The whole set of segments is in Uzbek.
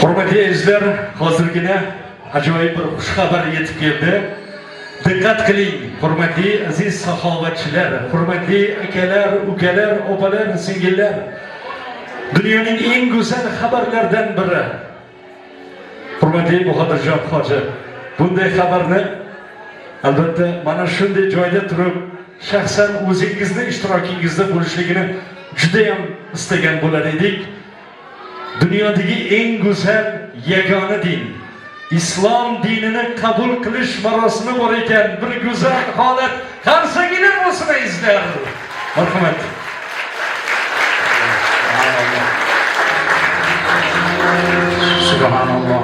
Hurmatli izler, hozirgina ajoyib bir xushxabar yetib keldi. Diqqat qiling, hurmatli aziz saxovatchilar, hurmatli akalar, ukalar, opalar, singillar. Dunyoning eng go'zal xabarlaridan biri. Hurmatli Bahodirjon hoji, bunday xabarni albatta mana shunday joyda turib, shaxsan o'zingizni ishtirokingizda bo'lishligini juda ham istagan bo'lar edik. Dunyodagi eng go'zal yagona din, islom dinini qabul qilish marosimi bor ekan, bir go'zal holat. Qarsagilar bo'lsin izlar. Marhamat. Subhanalloh.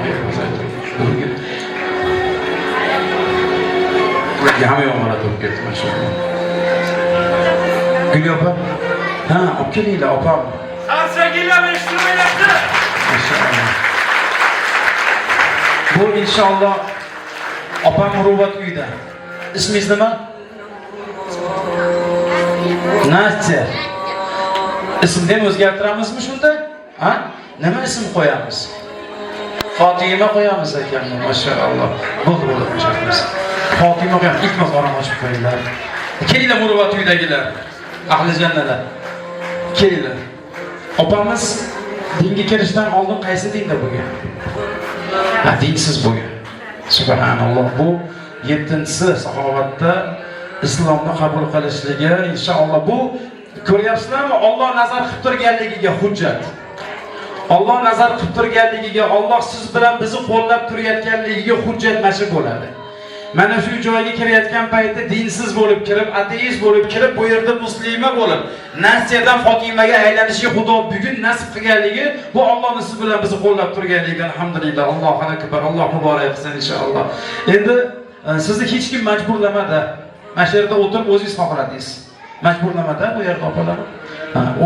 Hamma yomonlar turib ketdi, mashallah. Gul opa. Ha, olib kelinglar, opam. Qarsagilar eshitmayapti. Mashallah. Bu inshaalloh opam Muruvvat uyda. Ismingiz nima? Nastya. Ismni ham o'zgartiramizmi shunda? Ha? Nima ism qo'yamiz? Fatima qo'yamiz ekanmi? Mashallah. Bo'ldi, mashallah. Fatima qo'yamiz. Iltimos orani ochib qo'yinglar. Kelinglar Muruvvat uydagilar. Ahli jannalar. Kelinglar. Opamiz dinga kirishdan oldin qaysi dinda bo'lgan? Dinsiz bo'lgan. Subhanalloh. Bu 7-si saxovatda islomni qabul qilishligi inshaalloh bu ko'ryapsizlarmi? Alloh nazar qilib turganligiga hujjat. Alloh nazar qilib turganligiga, Alloh siz bilan bizni qo'llab turayotganligiga hujjat mashi bo'ladi. Mana shu joyga kirayotgan paytda dinsiz bo'lib kirib, ateist bo'lib kirib, bu yerda muslima bo'lib, Nasiyadan Fotimaga aylanishiga Xudo bugun nasib qilganligi, bu Allohning siz bilan bizni qo'llab turganligi, alhamdulillah. Allohu akbar, Alloh muborak qilsin inshaalloh. Endi sizni hech kim majburlamadi. Mana shu yerda o'tirib o'zingiz xohladingiz. Majburlamada bu yerda opalar.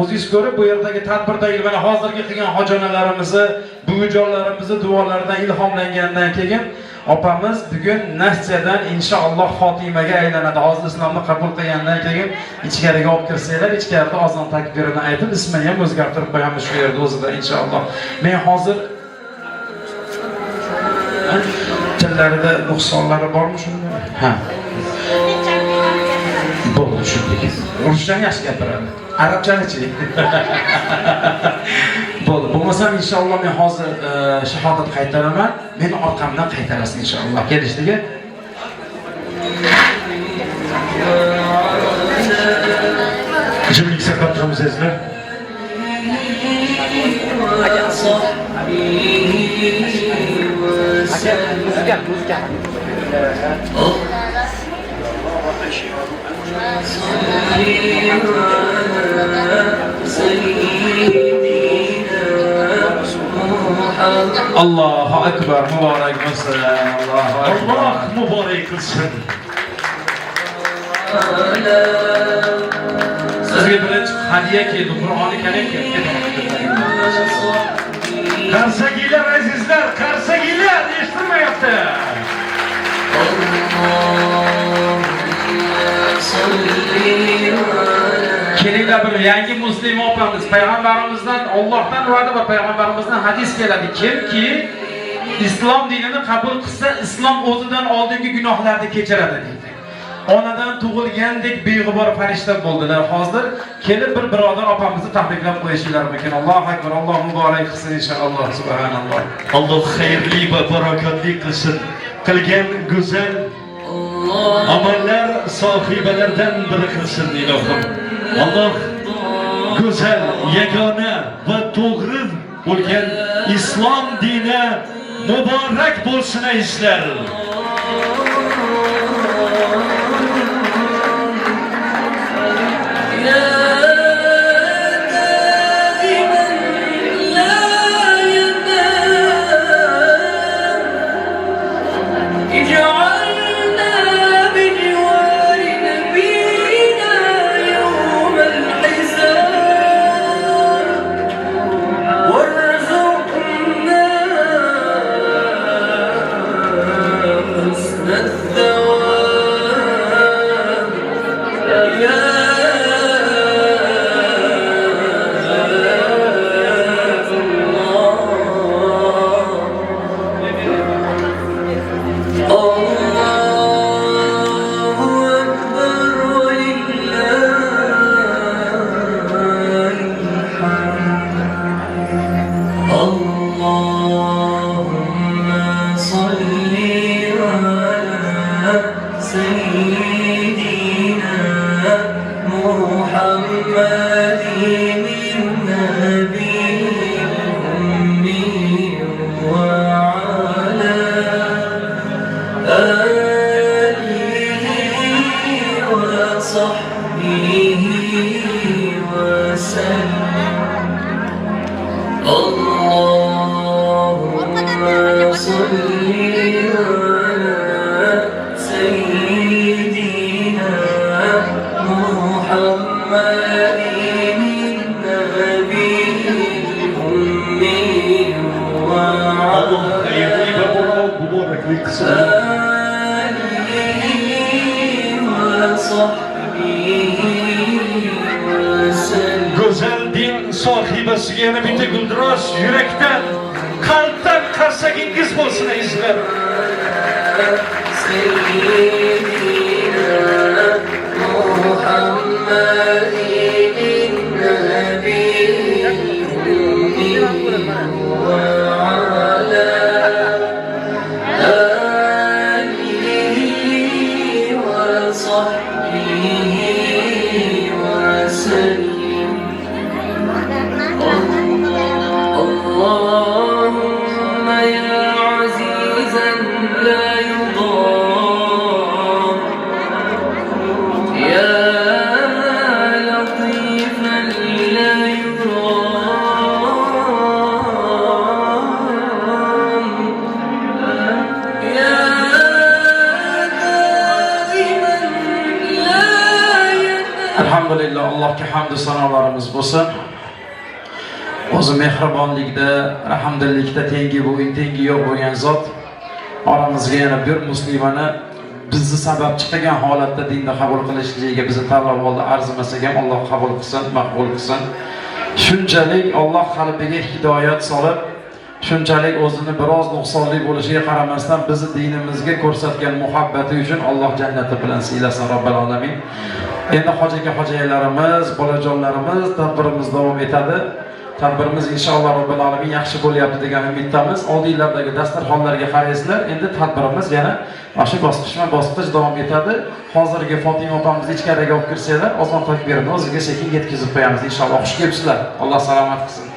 O'zingiz ko'rib bu yerdagi tadbirdagi mana hozirgi qilgan hojonalarimizni, buvijonlarimizni duolaridan ilhomlangandan keyin opamiz bugun Nasiyadan inshaalloh Fotimaga aylanadi. Hozir islomni qabul qilgandan keyin ichkariga olib kirsanglar, ichkarida azon takbirini aytib, ismini ham o'zgartirib qo'yamiz shu yerda o'zida inshaalloh. Men hozir tillarida nuqsonlari bormi shunda? Ha. Bo'ldi shunday. Ruschani yaxshi gapiradi. Arabchani-chi? Bo'ldi. Bo'lmasam inshaalloh men hozir shahodat qaytaraman. Meni orqamdan qaytarasiz inshaalloh. Kelishligi. Jimlik saqlab turamiz izlar. Muzika. Allohu akbar, muborak bo'lsin. Allohu akbar. Alloh muborak qilsin. Sizga birinchi hadiya keldi, Qur'oni Karim keldi. Qarsagilar azizlar, qarsagilar eshitmayapti. Kelinglar bir yangi muslima opamiz, payg'ambarimizdan, Allohdan va'da va payg'ambarimizdan hadis keladi. Kimki islom dinini qabul qilsa, islom o'zidan oldingi gunohlarni kechiradi deydi. Onadan tug'ilgandek beg'ubor farishta bo'ldilar. Hozir kelib bir birodar opamizni tabriklab qo'yishinglar mumkin. Allohu akbar, Alloh muborak qilsin inshaalloh. Subhanalloh. Alloh xayrli va barakotli qilsin. Qilgan go'zal amallar sohibalaridan biri qilsin ilohim. Alloh go'zal, yagona va to'g'ri bo'lgan islom dini muborak bo'lsin izlar. اللهم صل على سيدنا محمد النبي الأمي Allah وعلى hayırlı ve mübarekli kılsın. آله وصحبه وسلم. Güzel din sahibesiga yana bitta gulduros yurakdan, qalbdan qarsagingiz bo'lsin izlar. سيدنا محمد النبي الأمي وعلى آله وصحبه وسلم. اللهم يا عزيزا لا يضام، يا لطيفا لا يرام، يا دائما لا ينام. Elhamdülillah, Allah'a hamd sanolarimiz bo'lsin. O'zi mehribonlikda, rahmdillikda tengi yo'q bo'lgan zot oramizga yana bir muslimani bizni sababchi qilgan holatda dinni qabul qilishligiga bizni tanlab oldi. Arzimasak ham Alloh qabul qilsin, maqbul qilsin. Shunchalik Alloh qalbiga hidoyat solib, shunchalik o'zini biroz nuqsonli bo'lishiga qaramasdan bizni dinimizga ko'rsatgan muhabbati uchun Alloh jannati bilan siylasin robbil alamin. Endi hojalarimiz, bolajonlarimiz tadbirimiz davom etadi. Tadbirimiz inshaalloh robbil alamin yaxshi bo'lyapti degan umiddamiz. Oldinglardagi dasturxonlarga qaraysizlar. Endi tadbirimiz yana mana shu bosqichma-bosqich davom etadi. Hozirgi Fotima opamizni ichkariga olib kirsanglar, ozon takbirini o'ziga sekin yetkazib qo'yamiz inshaalloh. Xush kelibsizlar. Alloh salomat qilsin.